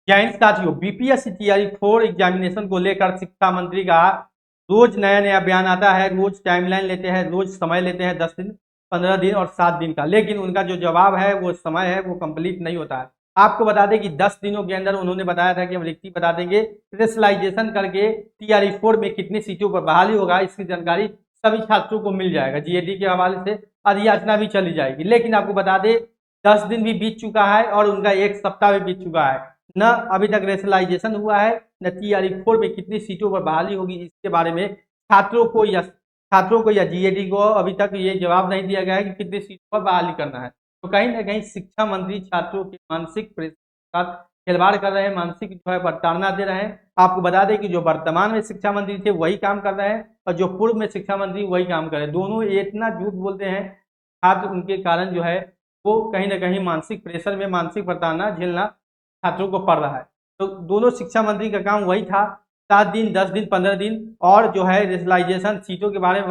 जैन साथियों, बीपीएससी तैयारी 4 एग्जामिनेशन को लेकर शिक्षा मंत्री का रोज नया नया बयान आता है, रोज टाइमलाइन लेते हैं, रोज समय लेते हैं 10 दिन, 15 दिन और 7 दिन का, लेकिन उनका जो जवाब है वो समय है वो कंप्लीट नहीं होता है। आपको बता दें कि 10 दिनों के अंदर उन्होंने बताया था कि हम रिक्ति बता देंगे, स्पेशलाइजेशन करके टीआरई 4 में कितनी सीटों पर बहाली होगा इसकी जानकारी सभी छात्रों को मिल जाएगा। जीएडी के हवाले से अधियाचना भी चली जाएगी, लेकिन आपको बता दें 10 दिन भी बीत चुका है और उनका 1 सप्ताह भी बीत चुका है, न अभी तक रेशनलाइजेशन हुआ है, न टीआरई 4 में कितनी सीटों पर बहाली होगी इसके बारे में छात्रों को या जीएडी को अभी तक ये जवाब नहीं दिया गया है कि कितनी सीटों पर बहाली करना है। तो कहीं ना कहीं शिक्षा मंत्री छात्रों के मानसिक प्रेशर के साथ खिलवाड़ कर रहे हैं, मानसिक जो है प्रताड़ना दे रहे हैं। आपको बता दें कि जो वर्तमान में शिक्षा मंत्री थे वही काम कर रहे हैं और जो पूर्व में शिक्षा मंत्री वही काम कर रहे हैं, दोनों इतना झूठ बोलते हैं छात्र, उनके कारण जो है वो कहीं ना कहीं मानसिक प्रेशर में मानसिक प्रताड़ना झेलना छात्रों को पड़ रहा है। तो दोनों शिक्षा मंत्री का काम वही था, 7 दिन, 10 दिन, 15 दिन और जो है रेशनलाइजेशन सीटों के बारे में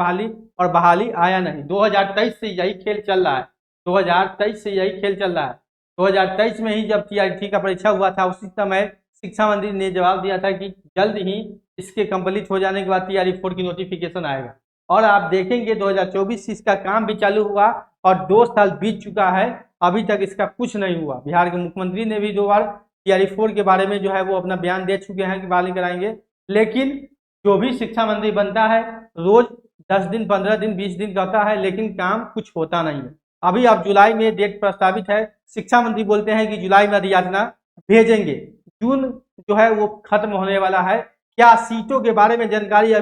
बहाली आया नहीं। 2023 से यही खेल चल रहा है, 2023 से यही खेल चल रहा है। 2023 में ही जब टीआरटी का परीक्षा हुआ था उसी समय शिक्षा मंत्री ने जवाब दिया था कि जल्द ही इसके कंप्लीट हो जाने के बाद टीआरई 4 की नोटिफिकेशन आएगा। और आप देखेंगे 2024 से इसका काम भी चालू हुआ और 2 साल बीत चुका है, अभी तक इसका कुछ नहीं हुआ। बिहार के मुख्यमंत्री ने भी 2 बार टीआरई 4 के बारे में जो है वो अपना बयान दे चुके हैं कि बहाली कराएंगे, लेकिन जो भी शिक्षा मंत्री बनता है रोज 10 दिन, 15 दिन, 20 दिन कहता है, लेकिन काम कुछ होता नहीं है। अभी आप जुलाई में डेट प्रस्तावित है, शिक्षा मंत्री बोलते हैं कि जुलाई में अधियाचना भेजेंगे, जून जो है वो खत्म होने वाला है। क्या सीटों के बारे में जानकारी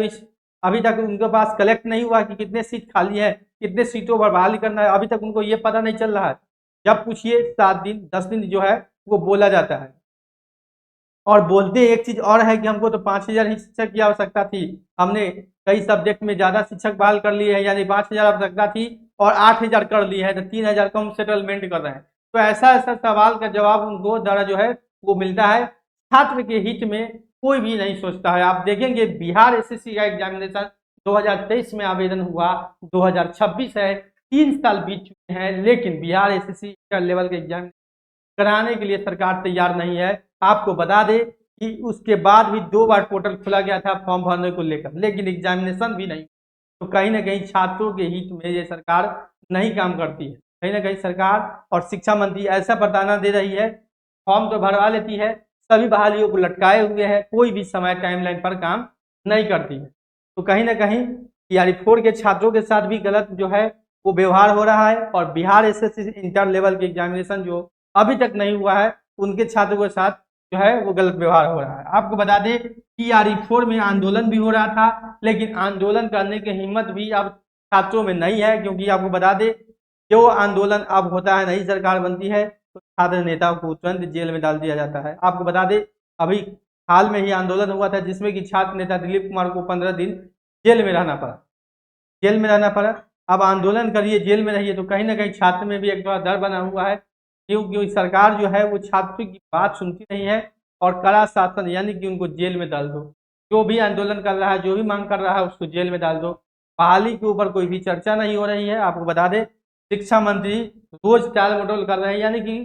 अभी तक उनके पास कलेक्ट नहीं हुआ कि कितने सीट खाली है, कितने सीटों पर बहाली करना है, अभी तक उनको ये पता नहीं चल रहा है। जब पूछिए 7 दिन, 10 दिन जो है वो बोला जाता है। और बोलते एक चीज और है कि हमको तो 5000 ही शिक्षक की आवश्यकता थी, हमने कई सब्जेक्ट में ज्यादा शिक्षक बहाल कर लिए हैं, यानी 5000 आवश्यकता थी और 8000 कर लिए हैं, तो 3000 का हम सेटलमेंट कर रहे हैं। तो ऐसा ऐसा सवाल का जवाब उनको द्वारा जो है वो मिलता है। छात्र के हित में कोई भी नहीं सोचता है। आप देखेंगे बिहार एसएससी का एग्जामिनेशन 2023 में आवेदन हुआ, 2026 है, 3 साल बीत चुके हैं, लेकिन बिहार एसएससी लेवल के एग्जाम कराने के लिए सरकार तैयार नहीं है। आपको बता दें कि उसके बाद भी 2 बार पोर्टल खोला गया था फॉर्म भरने को लेकर, लेकिन एग्जामिनेशन भी नहीं। तो कहीं ना कहीं छात्रों के हित में ये सरकार नहीं काम करती है। कहीं ना कहीं सरकार और शिक्षा मंत्री ऐसा प्रताड़ना दे रही है, फॉर्म तो भरवा लेती है, सभी बहालियों को लटकाए हुए है, कोई भी समय टाइमलाइन पर काम नहीं करती है। तो कहीं ना कहीं टीआरई 4 के छात्रों के साथ भी गलत जो है वो व्यवहार हो रहा है और बिहार एसएससी इंटर लेवल के एग्जामिनेशन जो अभी तक नहीं हुआ है उनके छात्रों के साथ जो है वो गलत व्यवहार हो रहा है। आपको बता दें टीआरई 4 में आंदोलन भी हो रहा था, लेकिन आंदोलन करने की हिम्मत भी अब छात्रों में नहीं है, क्योंकि आपको बता दें जो आंदोलन अब होता है, नई सरकार बनती है तो छात्र नेताओं को तुरंत जेल में डाल दिया जाता है। आपको बता दें अभी हाल में ही आंदोलन हुआ था जिसमें कि छात्र नेता दिलीप कुमार को 15 दिन जेल में रहना पड़ा, जेल में रहना पड़ा। अब आंदोलन करिए जेल में रहिए, तो कहीं ना कहीं छात्र में भी एक थोड़ा डर बना हुआ है, क्योंकि सरकार जो है वो छात्र की बात सुनती नहीं है और कड़ा शासन यानी कि उनको जेल में डाल दो। जो भी आंदोलन कर रहा है, जो भी मांग कर रहा है उसको जेल में डाल दो। बहाली के ऊपर कोई भी चर्चा नहीं हो रही है। आपको बता दें शिक्षा मंत्री रोज टाल मटोल कर रहे हैं, यानी कि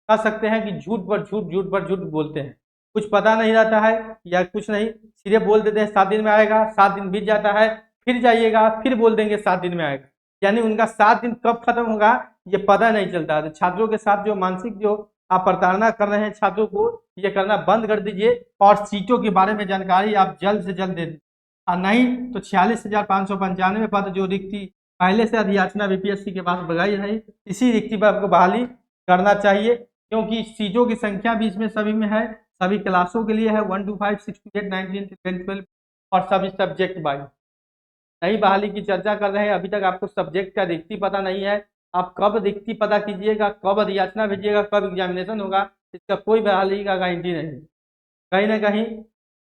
कह सकते हैं कि झूठ पर झूठ, झूठ पर झूठ बोलते हैं, कुछ पता नहीं रहता है या कुछ नहीं, सीधे बोल देते हैं 7 दिन में आएगा, 7 दिन बीत जाता है, फिर जाइएगा फिर बोल देंगे 7 दिन में आएगा, यानी उनका 7 दिन कब खत्म होगा ये पता नहीं चलता। तो छात्रों के साथ जो मानसिक जो आप प्रताड़ना कर रहे हैं छात्रों को, ये करना बंद कर दीजिए और सीटों के बारे में जानकारी आप जल्द से जल्द दे दीजिए, और नहीं तो 46,595 पद जो रिक्ति पहले से अधियाचना बीपीएससी के पास लगाई रही, इसी रिक्ति पर आपको बहाली करना चाहिए, क्योंकि सीटों की संख्या भी इसमें सभी में है, सभी क्लासों के लिए है, 1 to 5, 6 to 8, 9, 10, 11, 12 और सभी सब्जेक्ट वाइज। नई बहाली की चर्चा कर रहे हैं, अभी तक आपको सब्जेक्ट का रिक्ति पता नहीं है। आप कब रिक्ति पता कीजिएगा, कब अधियाचना भेजिएगा, कब एग्जामिनेशन होगा, इसका कोई बहाली का गारंटी नहीं। कहीं ना कहीं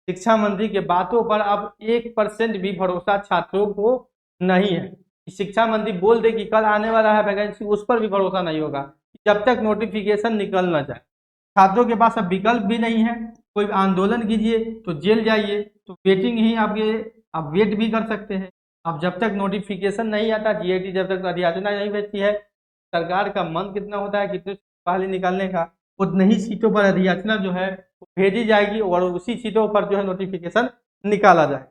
शिक्षा मंत्री के बातों पर अब 1% भी भरोसा छात्रों को नहीं है। शिक्षा मंत्री बोल दे कि कल आने वाला है वैकेंसी, उस पर भी भरोसा नहीं होगा जब तक नोटिफिकेशन निकल ना जाए। छात्रों के पास अब विकल्प भी नहीं है, कोई आंदोलन कीजिए तो जेल जाइए, तो वेटिंग ही आपके, आप वेट भी कर सकते हैं। अब जब तक नोटिफिकेशन नहीं आता, जीएडी जब तक अधियाचना नहीं भेजती है, सरकार का मन कितना होता है कितने बहाली निकालने का, उतनी ही सीटों पर अधियाचना जो है वो भेजी जाएगी और उसी सीटों पर जो है नोटिफिकेशन निकाला जाए।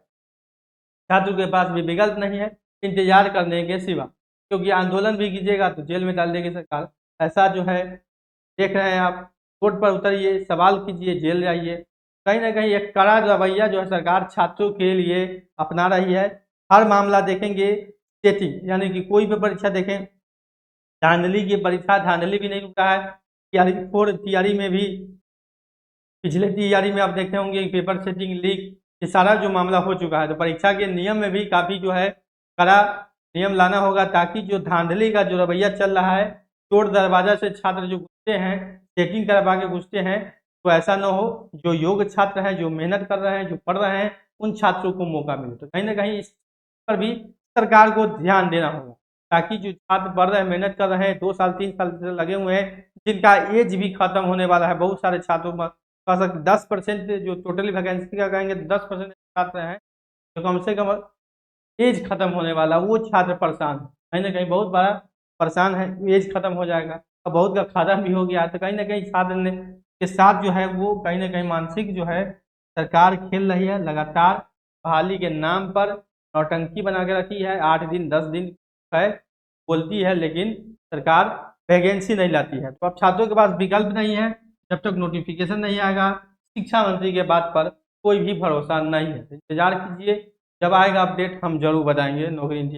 छात्रों के पास भी विकल्प नहीं है इंतजार करने के सिवा, क्योंकि आंदोलन भी कीजिएगा तो जेल में डाल देगी सरकार। ऐसा जो है देख रहे हैं आप, रोड पर उतरिए, सवाल कीजिए, जेल जाइए। कहीं ना कहीं एक कड़ा रवैया जो है सरकार छात्रों के लिए अपना रही है। हर मामला देखेंगे चेटिंग, यानी कि कोई भी परीक्षा देखें, धांधली की परीक्षा, धांधली भी नहीं रुका है। टीआरई फोर टीआरई में भी, पिछले टीआरई में आप देखे होंगे पेपर सेटिंग, लीक, ये सारा जो मामला हो चुका है। तो परीक्षा के नियम में भी काफ़ी जो है कड़ा नियम लाना होगा, ताकि जो धांधली का जो रवैया चल रहा है, चोर दरवाजा से छात्र जो घुसते हैं, चेकिंग करवा के घुसते हैं, तो ऐसा न हो। जो योग्य छात्र हैं, जो मेहनत कर रहे हैं, जो पढ़ रहे हैं, उन छात्रों को मौका मिले। तो कहीं ना कहीं इस पर भी सरकार को ध्यान देना होगा, ताकि जो छात्र पढ़ रहे हैं, मेहनत कर रहे हैं, 2 साल 3 साल से लगे हुए हैं, जिनका एज भी खत्म होने वाला है, बहुत सारे छात्रों में 10% जो टोटली वैकेंसी का कहेंगे तो 10% छात्र हैं तो कम से कम एज खत्म होने वाला, वो छात्र परेशान है, कहीं ना कहीं बहुत बड़ा परेशान है। एज खत्म हो जाएगा और बहुत का खत्म भी हो गया, तो कहीं ना कहीं छात्र ने के साथ जो है वो कहीं ना कहीं मानसिक जो है सरकार खेल रही है। लगातार बहाली के नाम पर नौटंकी बना के रखी है, 8 दिन 10 दिन है बोलती है, लेकिन सरकार वैकेंसी नहीं लाती है। तो अब छात्रों के पास विकल्प नहीं है, जब तक नोटिफिकेशन नहीं आएगा शिक्षा मंत्री के बात पर कोई भी भरोसा नहीं है। इंतजार कीजिए, जब आएगा अपडेट हम जरूर बताएंगे। नौकरी इंडिया